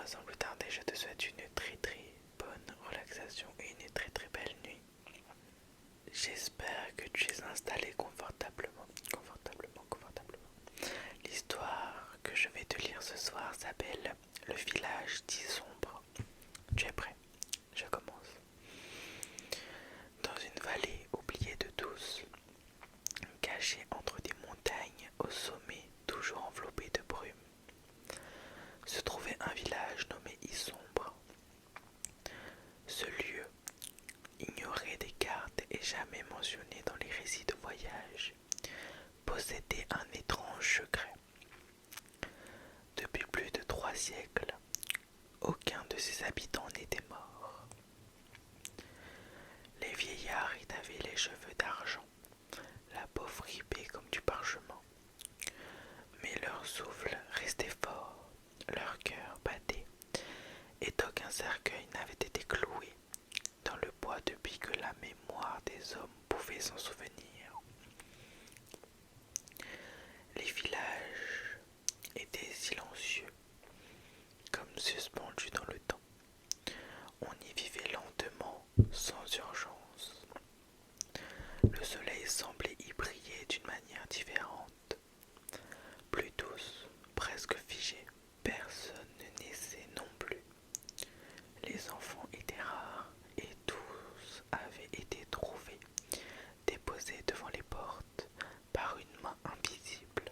sans plus tarder, je te souhaite une très très bonne relaxation et une très très belle nuit. J'espère que tu es installé confortablement. L'histoire que je vais te lire ce soir s'appelle Le village dit sombre. Tu es prêt? Je commence. Dans une vallée oubliée de tous, cachée entre des montagnes au sommet toujours enveloppé de brume, se trouvait un village nommé Isombre. Ce lieu, ignoré des cartes et jamais mentionné dans les récits de voyage, possédait un étrange secret. Depuis plus de 3 siècles, aucun de ses habitants n'était mort. Les vieillards y avaient les cheveux d'argent, la peau fripée comme du parchemin. Mais leur souffle restait fort, leur cœur battait, et aucun cercueil n'avait été cloué dans le bois depuis que la mémoire des hommes pouvait s'en souvenir. Les villages étaient silencieux, comme suspendus dans le temps. On y vivait lentement, sans urgence. Le soleil semblait y briller d'une manière différente, plus douce, presque figée. Personne ne naissait non plus. Les enfants étaient rares et tous avaient été trouvés, déposés devant les portes par une main invisible.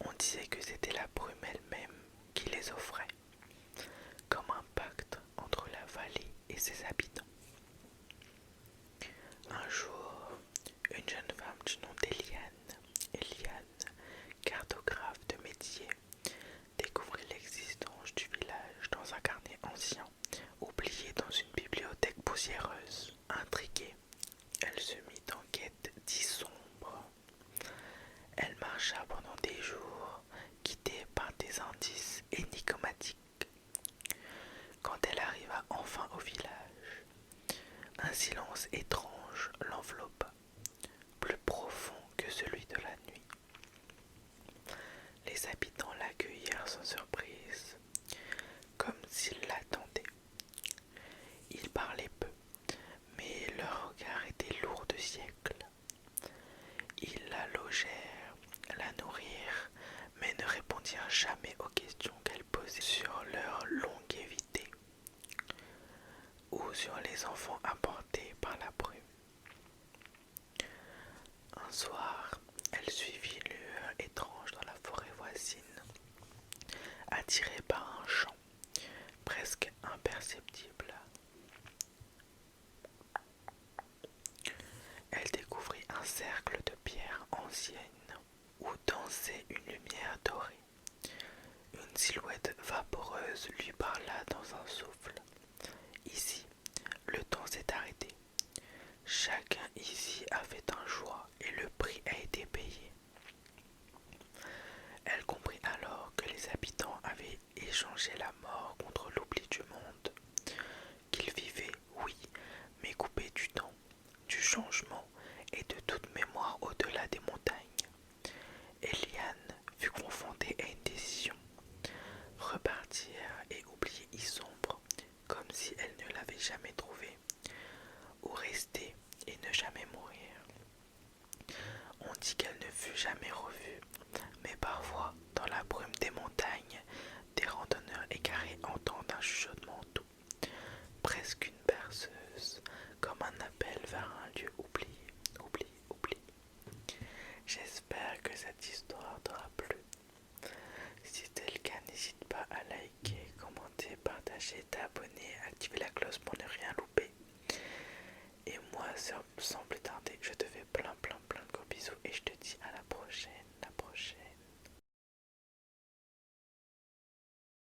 On disait que c'était la brume elle-même qui les offrait, comme un pacte entre la vallée et ses habitants. Un jour, une jeune femme du nom Eliane, cartographe de métier, découvrit l'existence du village dans un carnet ancien, oublié dans une bibliothèque poussiéreuse. Intriguée, elle se mit en quête d'Isombre. Elle marcha pendant des jours, guidée par des indices énigmatiques. Quand elle arriva enfin au village, un silence étrange l'enveloppa, plus profond que celui de la nuit. Les habitants l'accueillirent sans surprise, comme s'ils l'attendaient. Ils parlaient peu, mais leur regard était lourd de siècles. Ils la logèrent, la nourrirent, mais ne répondirent jamais aux questions qu'elle posait sur leur longévité ou sur les enfants apportés par la brume. Un soir, elle suivit une lueur étrange dans la forêt voisine, attirée par un chant presque imperceptible. Elle découvrit un cercle de pierres anciennes où dansait une lumière dorée. Une silhouette vaporeuse lui parla dans un souffle. Ici, le temps s'est arrêté. Chacun ici a fait un choix et le prix a été payé. Elle comprit alors que les habitants avaient échangé la mort contre l'oubli du monde, qu'ils vivaient, oui, mais coupés du temps, du changement et de toute mémoire au-delà des montagnes. Eliane fut confrontée à une décision, repartir et oublier Isombre comme si elle ne l'avait jamais trouvé, ou rester et ne jamais mourir. On dit qu'elle ne fut jamais revue, mais parfois, dans la brume des montagnes, des randonneurs égarés entendent un chuchotement doux, presque une berceuse, comme un appel vers un lieu oublié. J'espère que cette histoire t'aura plu. Si c'est le cas, n'hésite pas à liker, commenter, partager, t'abonner